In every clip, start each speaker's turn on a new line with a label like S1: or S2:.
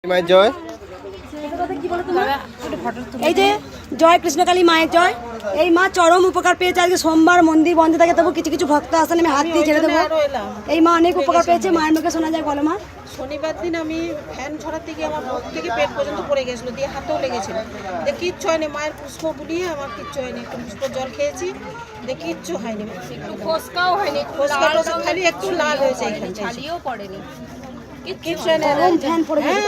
S1: মায়ের জয়।
S2: এই যে জয় কৃষ্ণকালী মায়ের জয়। এই মা চরম উপকার পেয়েছে। আজকে সোমবার মন্দির বন্ধ থাকে, তবু কিছু কিছু ভক্ত আসেন, আমি হাত দিয়ে ছেড়ে দেবো। এই মা অনেক উপকার পেয়েছে, মায়ের মুখে শোনা যায়। বলো মা।
S3: শনিবার দিন আমি ফ্যান ছড়াতে গিয়ে আমার বুক থেকে পেট পর্যন্ত পড়ে গেছিলো, দিয়ে হাতেও লেগেছিল। দিয়ে কিচ্ছু হয়নি, মায়ের পুষ্প বুলিয়ে আমার কিচ্ছু হয়নি। একটু পুষ্প জল খেয়েছি, দিয়ে কিচ্ছু হয়নি।
S4: ফোসকাও হয়নি,
S3: ফোসকা খালি একটু লাল হয়েছে,
S4: ছালিও পড়েনি।
S3: কিচ্ছু হয়নি।
S2: ফ্যান পড়ে গেছে।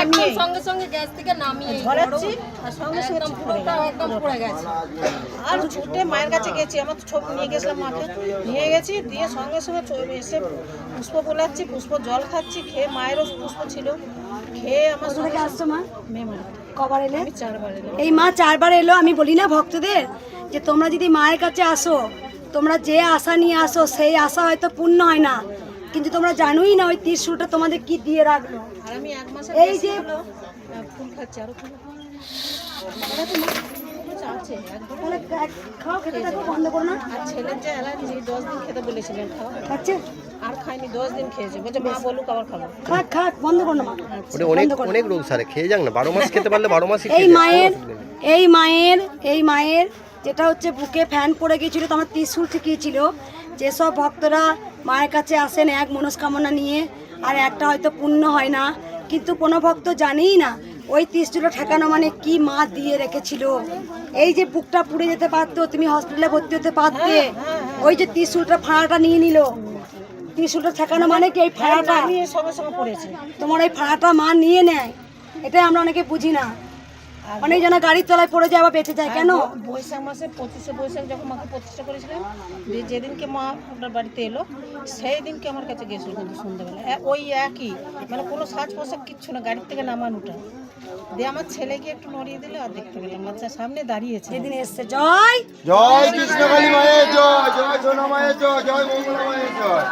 S4: একদম সঙ্গে সঙ্গে গ্যাস থেকে নামিয়ে
S3: ধরাচ্ছি আর সঙ্গে সঙ্গে
S4: একদম পড়ে গেছে।
S3: আর ছুটে মায়ের কাছে গেছি, আমার ছবি নিয়ে গেছিলাম মাকে, নিয়ে গেছি, দিয়ে সঙ্গে সঙ্গে এসে পুষ্প বোলাচ্ছি, পুষ্প জল খাচ্ছি, খেয়ে মায়েরও পুষ্প ছিল, খেয়ে আমার
S2: কোথা থেকে আসছো মা?
S3: মেমারি।
S2: কবার এলে?
S3: আমি 4 বার এলাম।
S2: এই মা 4 বার এলো। আমি বলি না ভক্তদের যে তোমরা যদি মায়ের কাছে আসো, তোমরা যে আশা নিয়ে আসো সেই আশা হয়তো পূর্ণ হয় না, কিন্তু তোমরা জানোই না ওই ত্রিশূলটা তোমাদের কি দিয়ে রাখলো।
S3: আর আমি 1 মাসের
S2: এই যে
S3: ফুল খাচ্ছি, আরো ফুল আছে একদম।
S2: তাহলে খাও, খেতে থাকো, বন্ধ করো না।
S3: আর ছেলের যে অ্যালার্জি, 10 দিন খেতে বলেছিলেন, খাওয়া
S2: খাচ্ছে?
S3: আর খাইনি, 10 দিন খেয়েছে, বলছে মা বলুক আবার খাবো।
S2: খাক খাক, বন্ধ করো না মা।
S1: ওটা অনেক অনেক রোগ সারে, খেয়ে যাক না। 12 মাস খেতে পারলে 12 মাসই
S2: এই মায়ের এই মায়ের যেটা হচ্ছে বুকে ফ্যান পড়ে গিয়েছিল, তো আমার ত্রিশূল ঠেকিয়েছিল। যেসব ভক্তরা মায়ের কাছে আসেন এক মনস্কামনা নিয়ে, আর একটা হয়তো পূর্ণ হয় না, কিন্তু কোনো ভক্ত জানেই না ওই ত্রিশূলটা ঠেকানো মানে কি মা দিয়ে রেখেছিল। এই যে বুকটা পুড়ে যেতে পারতো, তুমি হসপিটালে ভর্তি হতে পারতে, ওই যে ত্রিশূলটা ফাড়াটা নিয়ে নিল। ত্রিশূলটা ঠেকানো মানে কি এই ফাড়াটা,
S3: আমি সঙ্গে সঙ্গে পড়েছি।
S2: তোমার এই ফাড়াটা মা নিয়ে নেয়, এটাই আমরা অনেকে বুঝি না। অনেক জন গাড়ির তলায় পড়ে যায়, আবার বেঁচে যায় কেন?
S3: বৈশাখ মাসে 25শে বৈশাখ যখন মাকে প্রতিষ্ঠা করেছিলেন, যেদিনকে মা আপনার বাড়িতে এলো সেই দিনকে আমার কাছে গেছিল, কিন্তু সন্ধ্যাবেলা ওই একই, মানে কোনো সাজ পোশাক কিচ্ছু না, গাড়ির থেকে নামান ওটা দিয়ে আমার ছেলে গিয়ে একটু নড়িয়ে দিলে আর দেখতে পেলাম বাচ্চা সামনে দাঁড়িয়েছে।
S2: যেদিন এসছে জয়
S1: জয় কৃষ্ণকালী মায়ের জয়, জয় সোনা মায়ের জয়, জয় মঙ্গলা মায়ের জয়।